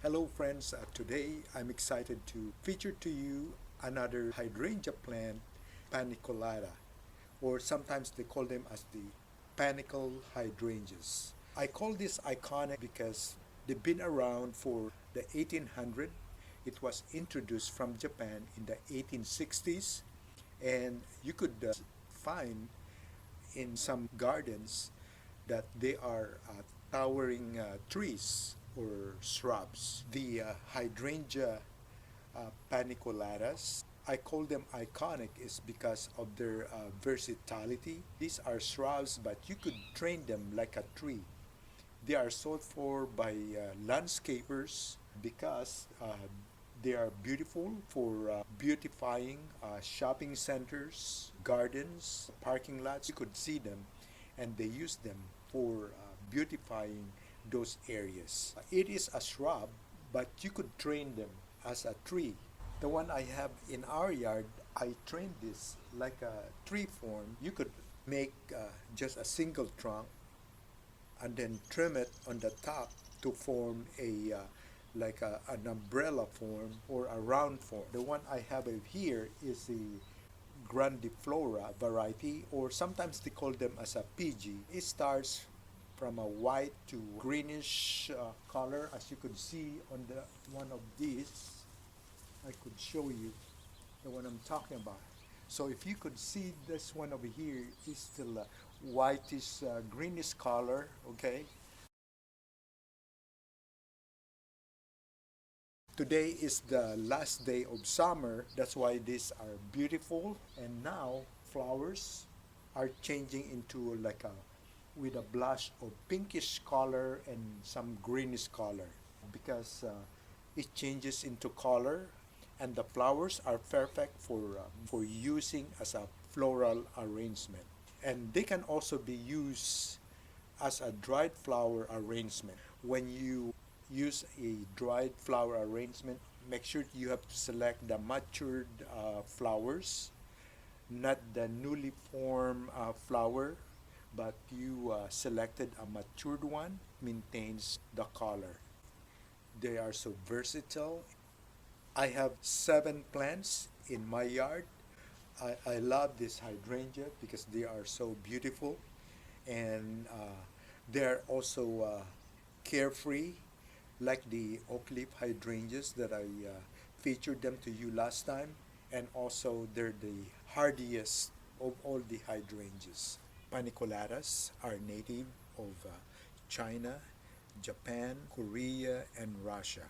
Hello friends, today I'm excited to feature to you another hydrangea plant, Paniculata, or sometimes they call them as the Panicle hydrangeas. I call this iconic because they've been around for the 1800. It was introduced from Japan in the 1860s, and you could find in some gardens that they are towering trees or shrubs. The hydrangea paniculatas, I call them iconic is because of their versatility. These are shrubs, but you could train them like a tree. They are sought for by landscapers because they are beautiful for beautifying shopping centers, gardens, parking lots. You could see them and they use them for beautifying those areas. It is a shrub, but you could train them as a tree. The one I have in our yard, I trained this like a tree form. You could make just a single trunk and then trim it on the top to form an umbrella form or a round form. The one I have here is the grandiflora variety, or sometimes they call them as a PG. It starts from a white to greenish color, as you could see on the one of these. I could show you the one I'm talking about. So if you could see this one over here is still a whitish greenish color, okay? Today is the last day of summer. That's why these are beautiful. And now flowers are changing into like a with a blush of pinkish color and some greenish color because it changes into color, and the flowers are perfect for using as a floral arrangement, and they can also be used as a dried flower arrangement. When you use a dried flower arrangement, make sure you have to select the matured flowers, not the newly formed flower, but you selected a matured one, maintains the color. They are so versatile. I have 7 plants in my yard. I love this hydrangea because they are so beautiful, and they're also carefree, like the oak leaf hydrangeas that I featured them to you last time, and also they're the hardiest of all the hydrangeas. Paniculatas are native of China, Japan, Korea, and Russia.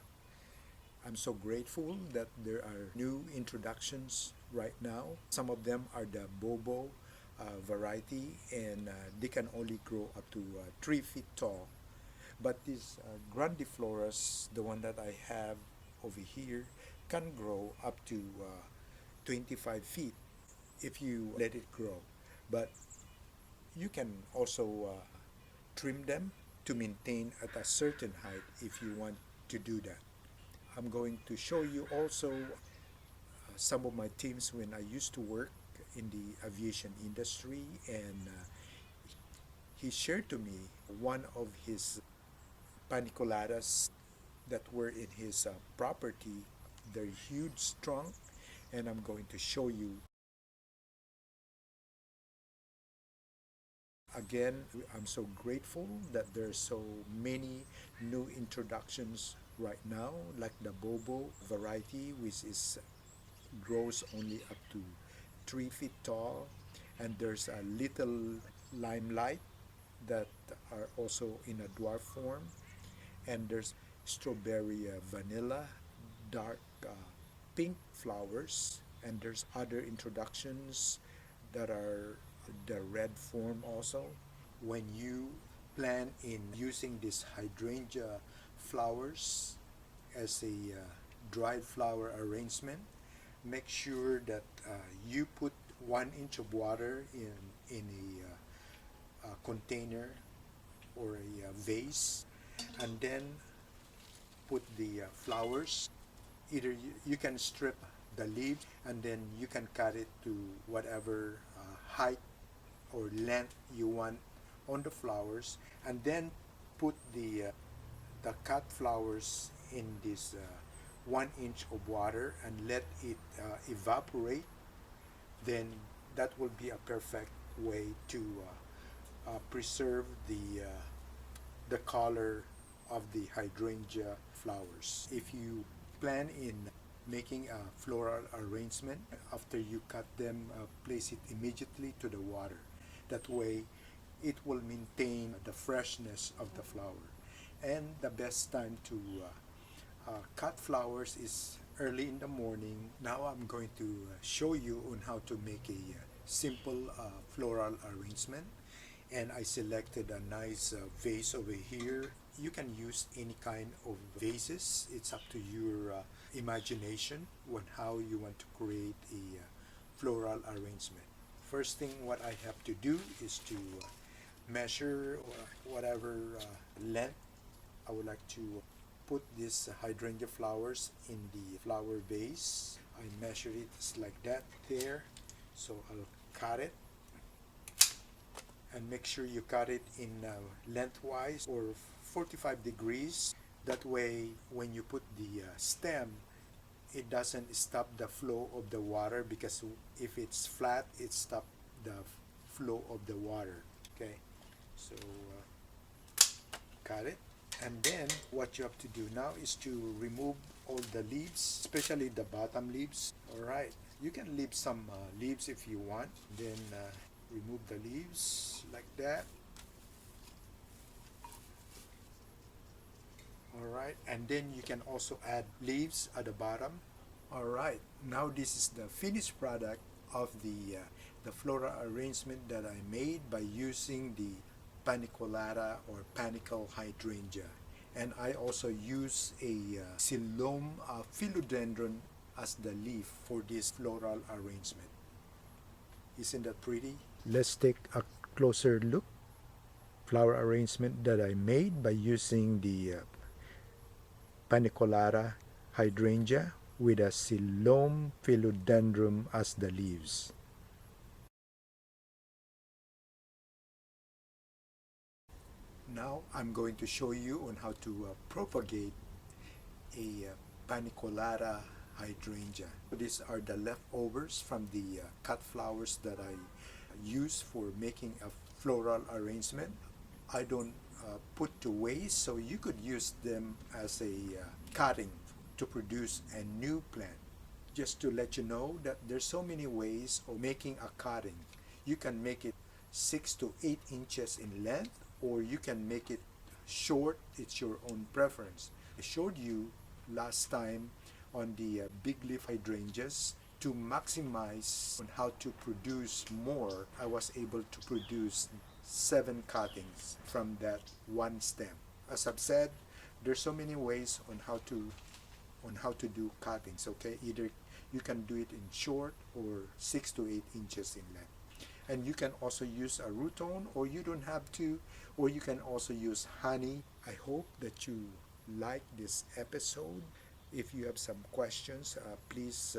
I'm so grateful that there are new introductions right now. Some of them are the Bobo variety, and they can only grow up to 3 feet tall. But these grandifloras, the one that I have over here, can grow up to 25 feet if you let it grow. But you can also trim them to maintain at a certain height if you want to do that. I'm going to show you also some of my teams when I used to work in the aviation industry, and he shared to me one of his paniculatas that were in his property. They're huge trunk, and I'm going to show you. Again, I'm so grateful that there's so many new introductions right now, like the Bobo variety, which is grows only up to 3 feet tall, and there's a little limelight that are also in a dwarf form, and there's strawberry vanilla, dark pink flowers, and there's other introductions that are the red form also. When you plan in using this hydrangea flowers as a dried flower arrangement, make sure that you put 1 inch of water in a container or a vase, and then put the flowers. Either you can strip the leaves, and then you can cut it to whatever height or length you want on the flowers, and then put the cut flowers in this 1 inch of water and let it evaporate, then that will be a perfect way to preserve the color of the hydrangea flowers. If you plan in making a floral arrangement, after you cut them, place it immediately to the water. That way, it will maintain the freshness of the flower. And the best time to cut flowers is early in the morning. Now I'm going to show you on how to make a simple floral arrangement. And I selected a nice vase over here. You can use any kind of vases. It's up to your imagination on how you want to create a floral arrangement. First thing what I have to do is to measure whatever length I would like to put these hydrangea flowers in the flower vase. I measure it just like that there. So I'll cut it, and make sure you cut it in lengthwise or 45 degrees. That way when you put the stem, it doesn't stop the flow of the water, because if it's flat, it stops the flow of the water. Okay, so cut it. And then what you have to do now is to remove all the leaves, especially the bottom leaves. All right, you can leave some leaves if you want. Then remove the leaves like that. All right, and then you can also add leaves at the bottom. All right, now this is the finished product of the floral arrangement that I made by using the Paniculata or Panicle Hydrangea. And I also use a Silom philodendron as the leaf for this floral arrangement. Isn't that pretty? Let's take a closer look. Flower arrangement that I made by using the Paniculata Hydrangea with a Silom philodendron as the leaves. Now I'm going to show you on how to propagate a Paniculata hydrangea. These are the leftovers from the cut flowers that I use for making a floral arrangement. I don't put to waste, so you could use them as a cutting to produce a new plant. Just to let you know that there's so many ways of making a cutting. You can make it 6 to 8 inches in length, or you can make it short. It's your own preference. I showed you last time on the big leaf hydrangeas. To maximize on how to produce more, I was able to produce 7 cuttings from that one stem. As I've said, there's so many ways on how to do cuttings. Okay, either you can do it in short or 6 to 8 inches in length. And you can also use a ruton, or you don't have to, or you can also use honey. I hope that you like this episode. If you have some questions, please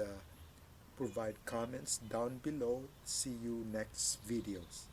provide comments down below. See you next videos.